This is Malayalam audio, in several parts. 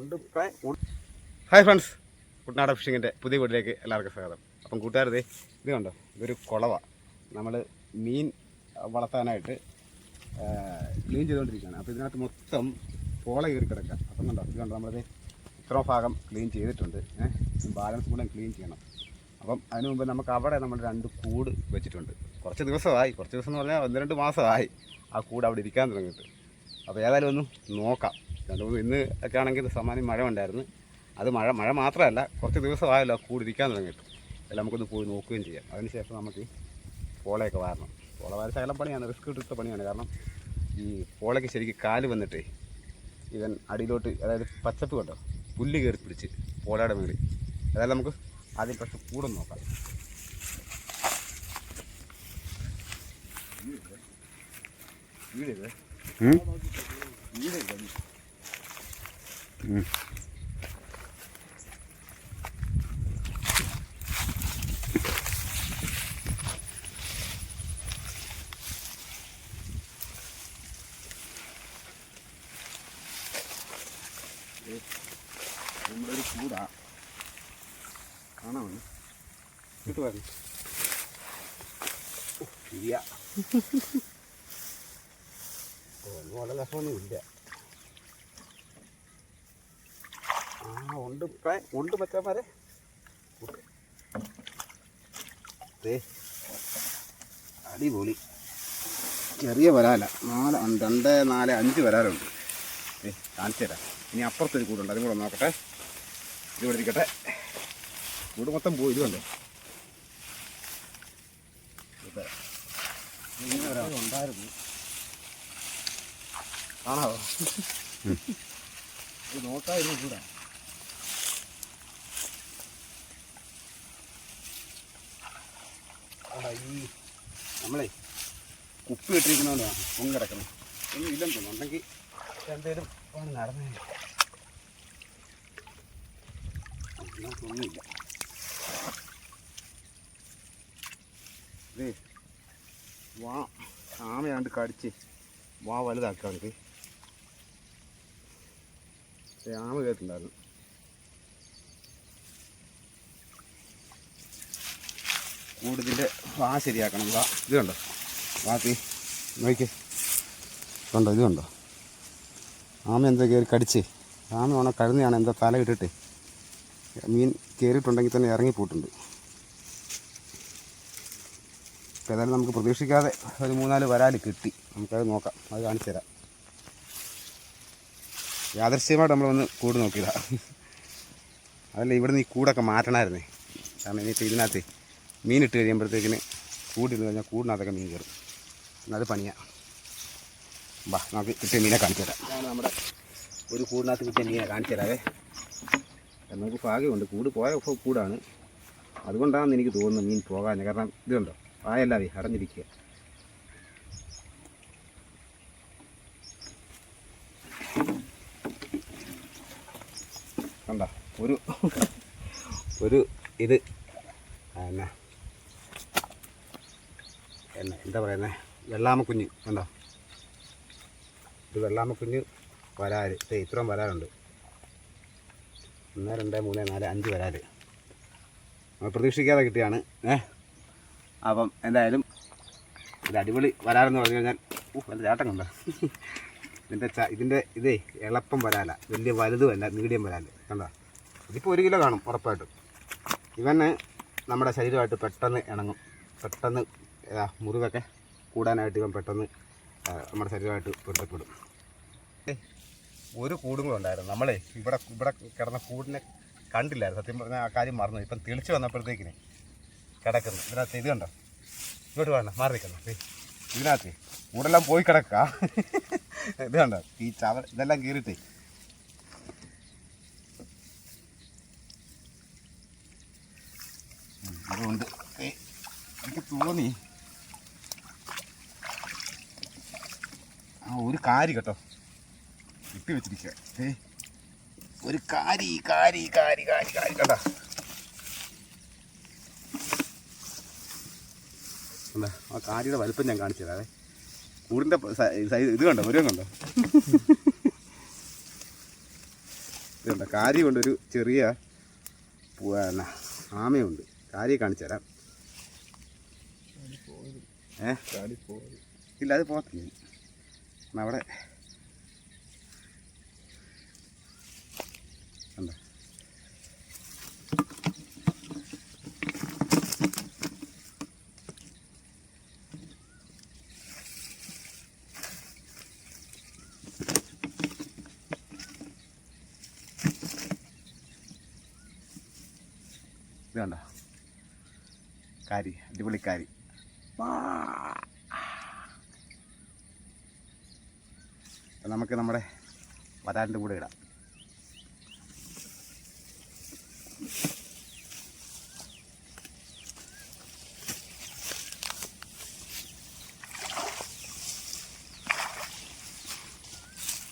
ഹായ് ഫ്രണ്ട്സ്, കുട്ടനാട ഫിഷിങ്ങിൻ്റെ പുതിയ വീട്ടിലേക്ക് എല്ലാവർക്കും സ്വാഗതം. അപ്പം കൂട്ടുകാരത് ഇത് കണ്ടോ, ഇതൊരു കുളവ. നമ്മൾ മീൻ വളർത്താനായിട്ട് ക്ലീൻ ചെയ്തുകൊണ്ടിരിക്കുകയാണ്. അപ്പോൾ ഇതിനകത്ത് മൊത്തം പോള കയറി കിടക്കുക. അപ്പം കണ്ടോ, ഇത് കണ്ടോ, നമ്മളിത് ഇത്രയും ഭാഗം ക്ലീൻ ചെയ്തിട്ടുണ്ട്. ബാലൻസ് കൂടെ ക്ലീൻ ചെയ്യണം. അപ്പം അതിന് മുമ്പ് നമുക്ക് അവിടെ നമ്മൾ 2 കൂട് വെച്ചിട്ടുണ്ട്. കുറച്ച് ദിവസമായി, കുറച്ച് ദിവസം എന്ന് പറഞ്ഞാൽ 1-2 മാസമായി ആ കൂട് അവിടെ ഇരിക്കാൻ തുടങ്ങിയിട്ട്. അപ്പോൾ ഏതായാലും ഒന്ന് നോക്കാം. ഇന്ന് ഒക്കെ ആണെങ്കിൽ സമാനം മഴ ഉണ്ടായിരുന്നു. അത് മഴ മാത്രമല്ല, കുറച്ച് ദിവസമായല്ലോ കൂട് ഇരിക്കാൻ തുടങ്ങിയിട്ട്. എല്ലാം നമുക്കൊന്ന് പോയി നോക്കുകയും ചെയ്യാം. അതിനുശേഷം നമുക്ക് പോളയൊക്കെ വാരണം. പോള വാര ശകലം പണിയാണ്, റിസ്ക് എടുത്ത പണിയാണ്. കാരണം ഈ പോളയ്ക്ക് ശരിക്കും കാല് വന്നിട്ടേ ഇവൻ അടിയിലോട്ട്, അതായത് പച്ചപ്പ് കണ്ടോ, പുല്ല് കയറി പിടിച്ച് പോളയുടെ മേളിൽ. അതായത് നമുക്ക് ആദ്യം പക്ഷെ കൂടൊന്ന് നോക്കാം. വീടിത് നമ്മളൊരു കൂടാ കാണാമോ, കിട്ടുമായിരുന്നു. ഇല്ല, ഒന്നും വളരെ രസമൊന്നും ഇല്ല. ഉണ്ട് മച്ചാന്മാരെ. അടിപൊളി ചെറിയ വരാല. 2, 4, 5 വരാലുണ്ട്. കാണിച്ചു തരാം. ഇനി അപ്പുറത്തൊരു കൂടുണ്ട്, അതും കൂടെ നോക്കട്ടെ. ഇവിടെ ഇരിക്കട്ടെ. കൂട് മൊത്തം പോയി. ഇതുണ്ട്, ഉണ്ടായിരുന്നു. കാണാവോ? നോക്കായിരുന്നു കൂടാ. ഈ നമ്മളെ കുപ്പി ഇട്ടിരിക്കുന്നതുകൊണ്ടാണ് പൊങ്ങി കിടക്കണം. ഒന്നും ഇല്ലെന്ന് തോന്നുന്നു. ഉണ്ടെങ്കിൽ എന്തേലും നടന്നേ. ഒന്നുമില്ല. വാ ആമയാണ്ട് കടിച്ച് വാ വലുതാക്കാണ്ട് ആമ കേട്ടിട്ടുണ്ടായിരുന്നു. കൂടുതലിൻ്റെ വാ ശരിയാക്കണം. വാ ഇത് കണ്ടോ, ബാക്കി നോക്കി കണ്ടോ, ഇത് കണ്ടോ, ആമ എന്താ കയറി കടിച്ച്. ആമയാണോ കഴുന്നയാണോ എന്താ തല ഇട്ടിട്ട് മീൻ കയറിയിട്ടുണ്ടെങ്കിൽ തന്നെ ഇറങ്ങിപ്പോയിട്ടുണ്ട്. അപ്പോൾ ഏതായാലും നമുക്ക് പ്രതീക്ഷിക്കാതെ ഒരു 3-4 വരാൽ കിട്ടി. നമുക്കത് നോക്കാം, അത് കാണിച്ചു തരാം. യാദൃശ്യമായിട്ട് നമ്മളൊന്ന് കൂട് നോക്കിയതാണ്. അതല്ല, ഇവിടുന്ന് ഈ കൂടൊക്കെ മാറ്റണമായിരുന്നേ. കാരണം ഇനിയിപ്പോൾ ഇതിനകത്ത് മീനിട്ട് കഴിയുമ്പോഴത്തേക്കിന് കൂടിരുന്ന് കഴിഞ്ഞാൽ കൂടിനകത്തൊക്കെ മീൻ കയറും. എന്നത് പണിയാണ്. ബാ, നമുക്ക് കിട്ടിയ മീനെ കാണിച്ചു തരാം. അതാണ് നമ്മുടെ ഒരു കൂടിനകത്ത് കിട്ടിയ മീനെ കാണിച്ചു തരാവേ. നമുക്ക് ഭാഗ്യമുണ്ട്, കൂട് പോയ കൂടാണ്. അതുകൊണ്ടാണെന്ന് എനിക്ക് തോന്നുന്നു മീൻ പോകാൻ. കാരണം ഇതുണ്ടോ, പായല്ലാതെ അടഞ്ഞിരിക്കുക. കണ്ട ഒരു ഇത് എന്താ പറയുന്നത്, വെള്ളാമക്കുഞ്ഞ് കണ്ടോ. ഇത് വെള്ളാമക്കുഞ്ഞ് വരാൽ. ഇത്രയും വരാലുണ്ട്. 1, 2, 3, 4, 5 വരാൽ നമ്മൾ പ്രതീക്ഷിക്കാതെ കിട്ടിയാണ്. അപ്പം എന്തായാലും ഇത് അടിപൊളി വരാലെന്ന് പറഞ്ഞു കഴിഞ്ഞാൽ എൻ്റെ ചാട്ടം കണ്ടോ. ഇതിൻ്റെ ഇതേ എളുപ്പം വരാല, വലിയ വലുതുമല്ല, മീഡിയം വരാൽ കണ്ടോ. ഇതിപ്പോൾ 1 കിലോ കാണും ഉറപ്പായിട്ടും. ഇവന് നമ്മുടെ ശരീരമായിട്ട് പെട്ടെന്ന് ഇണങ്ങും. പെട്ടെന്ന് മുറിവൊക്കെ കൂടാനായിട്ട് ഇവൻ പെട്ടെന്ന് നമ്മുടെ ശരീരമായിട്ട് പൊരുത്തപ്പെടും. ഒരു കൂടും കൂടെ ഉണ്ടായിരുന്നു. നമ്മളെ ഇവിടെ കിടന്ന കൂടിനെ കണ്ടില്ലായിരുന്നു. സത്യം പറഞ്ഞാൽ ആ കാര്യം മറന്നു. ഇപ്പം തെളിച്ച് വന്നപ്പോഴത്തേക്കിന് കിടക്കുന്നു. ഇതിനകത്ത് ഇത് കണ്ടോ, ഇങ്ങോട്ട് വേണ്ട, മാറി നിൽക്കുന്നു. ഇതിനകത്ത് കൂടെല്ലാം പോയി കിടക്കുക. ഇത് കണ്ടോ, ഈ ഇതെല്ലാം കീറിയിട്ടേ. അതുകൊണ്ട് എനിക്ക് തോന്നി ഒരു കാരി കേട്ടോ ഇട്ട് വെച്ചിരിക്കുക. ഒരു കാരി കേട്ടോ. അല്ല, ആ കാരിയുടെ വലുപ്പം ഞാൻ കാണിച്ചു തരാവേ. കൂടിൻ്റെ സൈസ് ഇത് കണ്ടോ, ഒരു കണ്ടോ. ഇതുണ്ട് കാരി കൊണ്ടൊരു ചെറിയ പിന്നെ ആമയുണ്ട്. കാരിയെ കാണിച്ചു തരാം. ഇല്ല അത് പോകത്തില്ല. അവിടെ ഉണ്ടോ ഇത് കണ്ടോ കാരി, അടിപൊളിക്കാരി. നമുക്ക് നമ്മുടെ വരാലിൻ്റെ കൂടെ ഇടാം.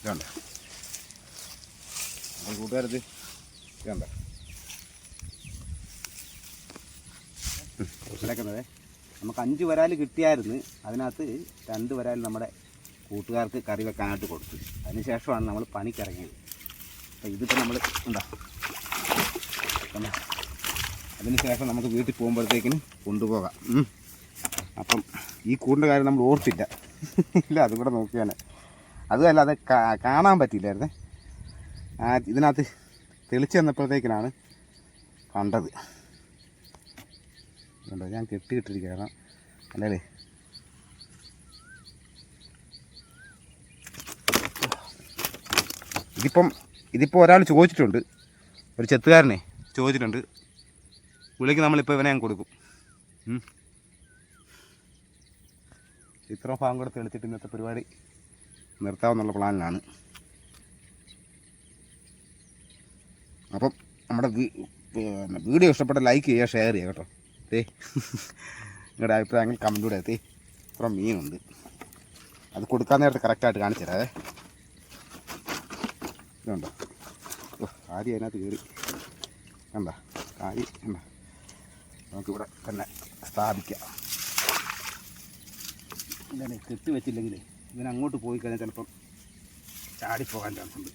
ഇതുണ്ട് അപ്പം കൂട്ടുകാരത് ഇതുണ്ട് കിടക്കുന്നത്. നമുക്ക് 5 വരാൽ കിട്ടിയായിരുന്നു. അതിനകത്ത് 2 വരാൽ നമ്മുടെ കൂട്ടുകാർക്ക് കറി വെക്കാനായിട്ട് കൊടുത്തു. അതിനുശേഷമാണ് നമ്മൾ പണിക്കിറങ്ങിയത്. അപ്പോൾ ഇതിപ്പോൾ നമ്മൾ എന്താ അതിനുശേഷം നമുക്ക് വീട്ടിൽ പോകുമ്പോഴത്തേക്കിന് കൊണ്ടുപോകാം. അപ്പം ഈ കൂടിൻ്റെ കാര്യം നമ്മൾ ഓർത്തില്ല. ഇല്ല അതും കൂടെ നോക്കിയാണ്. അതുമല്ല അത് കാണാൻ പറ്റിയില്ലായിരുന്നേ. ഇതിനകത്ത് തെളിച്ച് വന്നപ്പോഴത്തേക്കിനാണ് കണ്ടത്. അതുകൊണ്ടോ ഞാൻ കെട്ടിയിട്ടിരിക്കുകയാണ് അല്ലേ. ഇതിപ്പോൾ ഒരാൾ ചോദിച്ചിട്ടുണ്ട്, ഒരു ചെത്തുകാരനെ ചോദിച്ചിട്ടുണ്ട്. പുള്ളിക്ക് നമ്മളിപ്പോൾ ഇവനെ ഞാൻ കൊടുക്കും. ഇത്രയും ഭാഗം കൂടെ തെളിച്ചിട്ട് ഇന്നത്തെ പരിപാടി നിർത്താമെന്നുള്ള പ്ലാനിലാണ്. അപ്പം നമ്മുടെ വീഡിയോ ഇഷ്ടപ്പെട്ട ലൈക്ക് ചെയ്യുക, ഷെയർ ചെയ്യുക കേട്ടോ. നിങ്ങളുടെ അഭിപ്രായങ്ങൾ കമൻറ്റിലൂടെ എത്തി. ഇത്ര മീനുണ്ട്, അത് കൊടുക്കാൻ നേരത്തെ കറക്റ്റായിട്ട് കാണിച്ചു തരാവേ. ഇതുണ്ടോ കാരി അതിനകത്ത് കയറി കണ്ട കാരി കണ്ട. നമുക്കിവിടെ തന്നെ സ്ഥാപിക്കാം. ഇങ്ങനെ കെട്ടി വെച്ചില്ലെങ്കിൽ ഇതിനങ്ങോട്ട് പോയി കഴിഞ്ഞാൽ ചിലപ്പം ചാടിപ്പോകാൻ ചാൻസ് ഉണ്ട്.